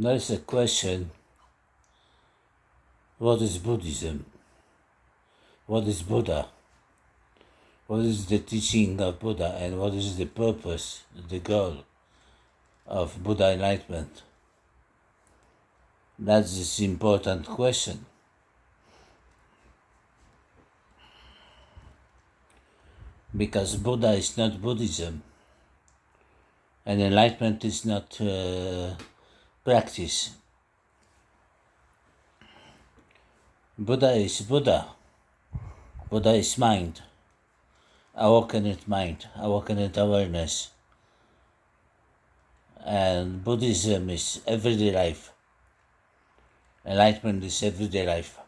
There is a question, what is Buddhism? What is Buddha? What is the teaching of Buddha and what is the purpose, the goal of Buddha enlightenment? That's this important question. Because Buddha is not Buddhism and enlightenment is not practice. Buddha is Buddha. Buddha is mind, awakened mind, awakened awareness. And Buddhism is everyday life. Enlightenment is everyday life.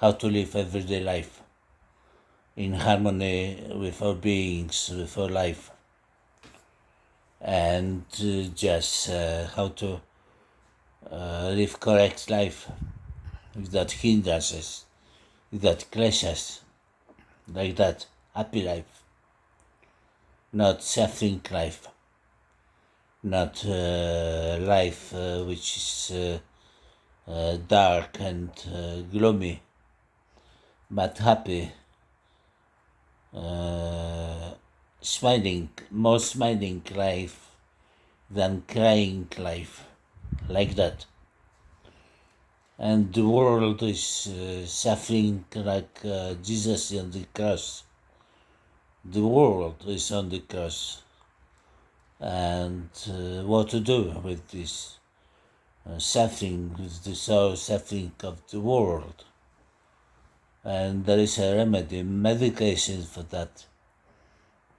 How to live everyday life in harmony with our beings, with our life. And just how to live correct life without hindrances, without clashes, like that, happy life, not suffering life, not life which is dark and gloomy, but happy, smiling, more smiling life than crying life, like that. And the world is suffering like Jesus on the cross. The world is on the cross. And what to do with this suffering, with the sorrow suffering of the world? And there is a remedy, medication for that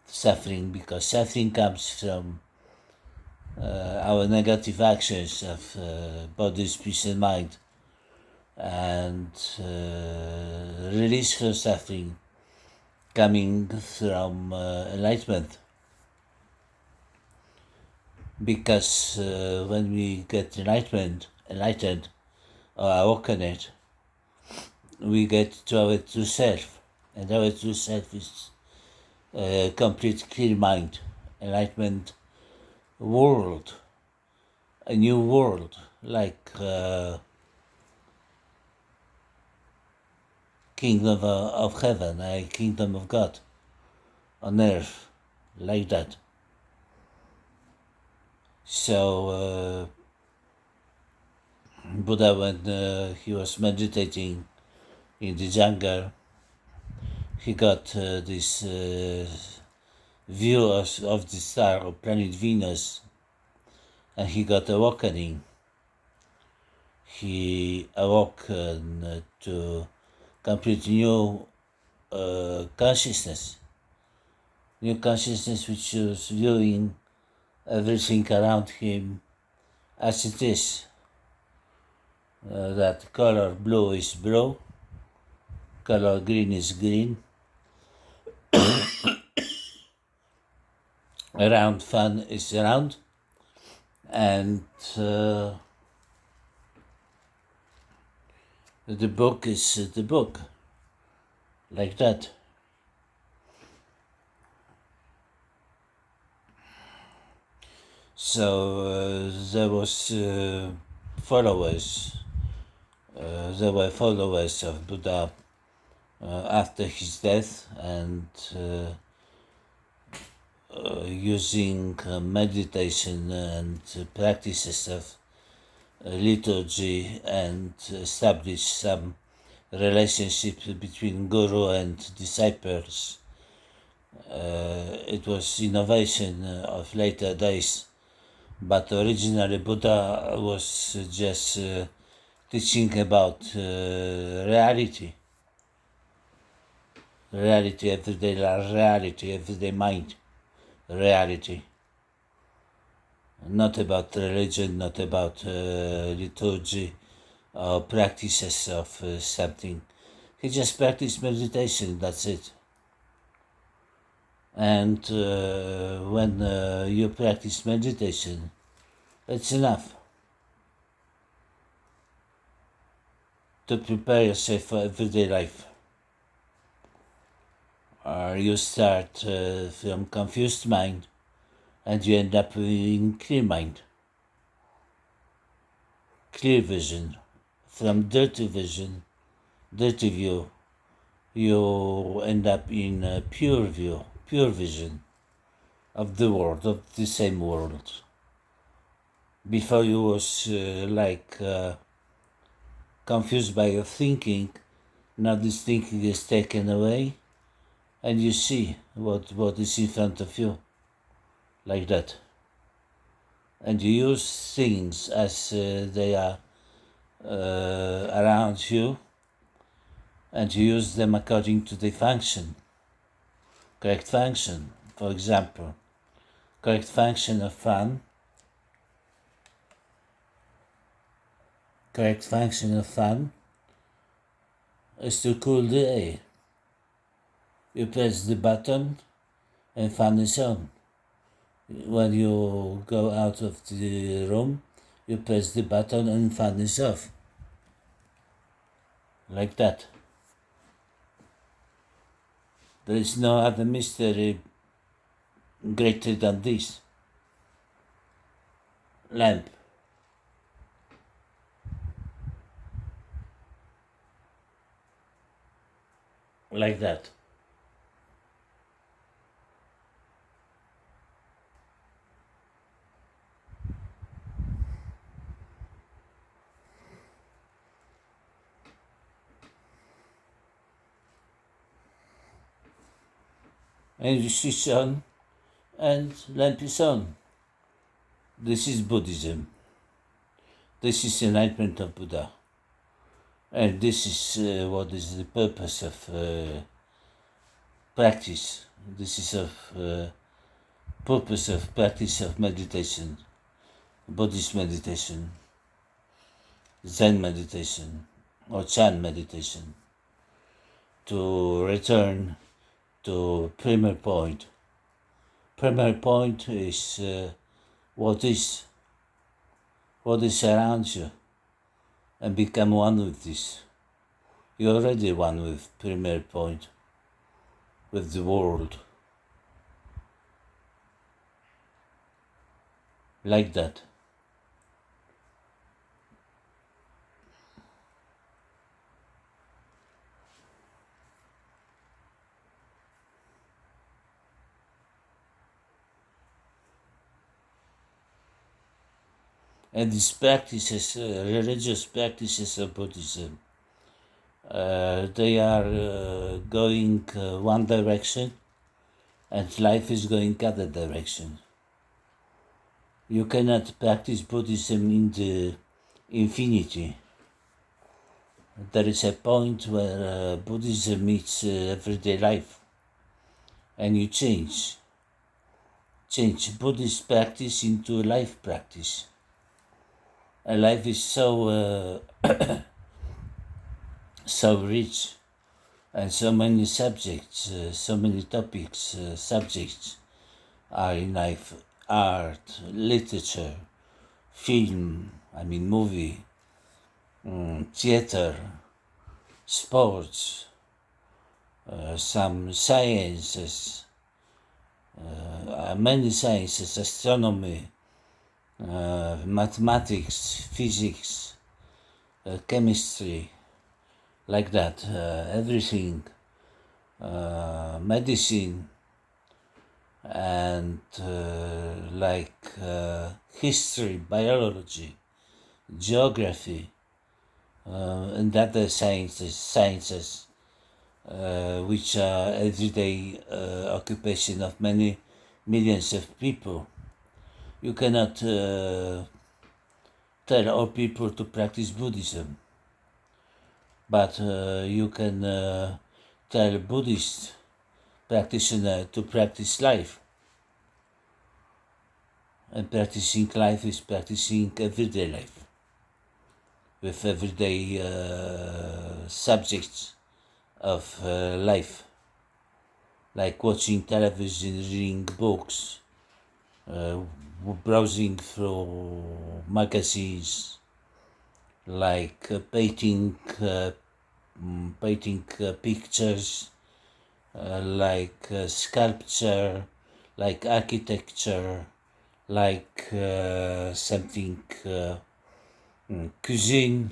suffering, because suffering comes from our negative actions of body, speech and mind. And release from suffering coming from enlightenment. Because when we get enlightened or awakened, we get to our true self, and our true self is a complete clear mind, enlightenment world, a new world, like kingdom of heaven, a kingdom of God on earth, like that. So Buddha, when he was meditating in the jungle, he got this view of the star of planet Venus, and he got awakening. He awoken to complete new consciousness which was viewing everything around him as it is. That color blue is blue, color green is green, round fun is round, and the book is the book, like that. So there were followers of Buddha after his death, and using meditation and practices of liturgy, and establish some relationship between guru and disciples. It was innovation of later days, but originally Buddha was just teaching about reality, everyday reality, everyday mind, reality. Not about religion, not about liturgy or practices of something. He just practiced meditation, that's it. And when you practice meditation, it's enough to prepare yourself for everyday life. Or you start from confused mind and you end up in clear mind. clear vision. From dirty vision, dirty view, you end up in a pure view, pure vision of the world, of the same world. Before you was confused by your thinking, now this thinking is taken away and you see what is in front of you, like that. And you use things as they are around you, and you use them according to the function, correct function. For example, correct function of fun. Correct function of fun is to cool the air. You press the button and fan is on. When you go out of the room, you press the button and fan is off. Like that. There is no other mystery greater than this. Lamp. Like that. And you switch on and lamp is on. This is Buddhism. This is enlightenment of Buddha. And this is what is the purpose of practice. This is of purpose of practice of meditation, Buddhist meditation, Zen meditation, or Chan meditation, to return to primary point. Primary point is what is around you, and become one with this. You're already one with primary point, with the world. Like that. And these practices, religious practices of Buddhism, they are going one direction, and life is going other direction. You cannot practice Buddhism in the infinity. There is a point where Buddhism meets everyday life, and you change Buddhist practice into a life practice. And life is so so rich, and so many subjects, so many topics, subjects are in life: art, literature, film, movie, theater, sports, some sciences, many sciences, astronomy, mathematics, physics, chemistry, like that, everything, medicine, and history, biology, geography, and other sciences, which are everyday occupation of many millions of people. You cannot tell all people to practice Buddhism, but you can tell Buddhist practitioner to practice life. And practicing life is practicing everyday life, with everyday subjects of life, like watching television, reading books, browsing through magazines, like painting pictures, like sculpture, like architecture, like something cuisine,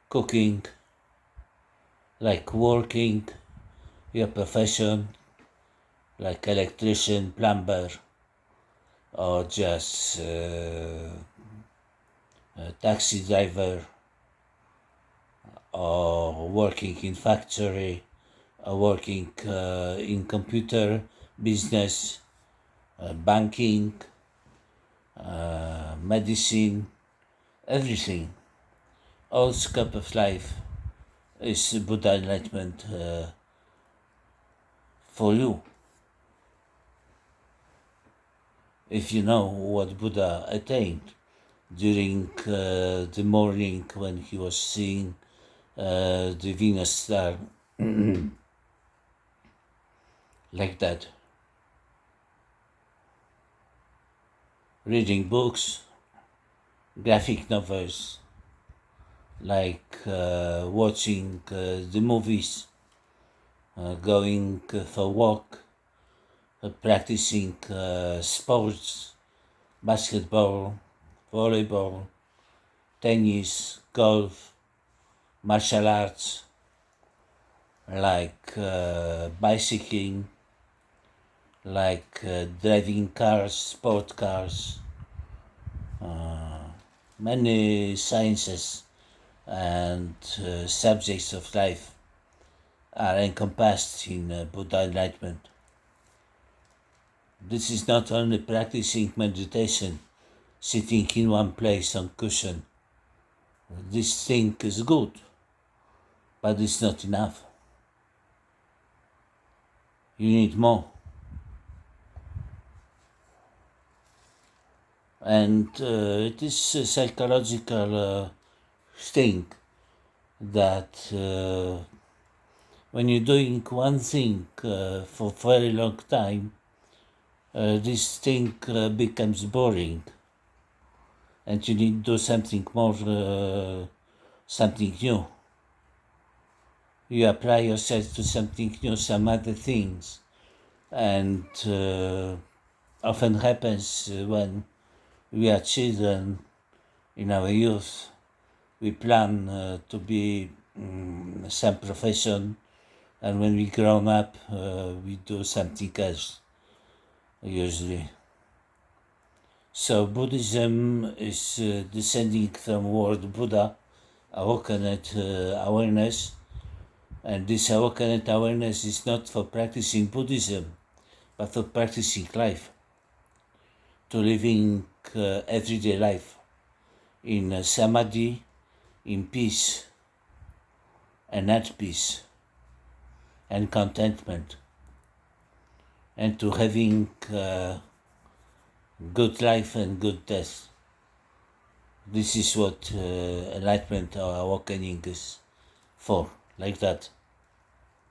cooking, like working your profession, like electrician, plumber, or just a taxi driver, or working in factory, or working in computer business, banking, medicine, everything. All scope of life is Buddha enlightenment for you. If you know what Buddha attained during the morning when he was seeing the Venus star like that, reading books, graphic novels, like watching the movies, going for walk, practicing sports, basketball, volleyball, tennis, golf, martial arts, like bicycling, like driving cars, sport cars, many sciences and subjects of life are encompassed in Buddha enlightenment. This is not only practicing meditation, sitting in one place on cushion. This thing is good, but it's not enough. You need more. And it is a psychological thing that when you're doing one thing for a very long time, this thing becomes boring, and you need to do something more, something new. You apply yourself to something new, some other things, and often happens when we are children in our youth. We plan to be some profession, and when we grown up, we do something else, usually. So Buddhism is descending from word Buddha, awakened awareness, and this awakened awareness is not for practicing Buddhism, but for practicing life, to living everyday life in samadhi, in peace, and at peace, and contentment, and to having good life and good death. This is what enlightenment or awakening is for, like that.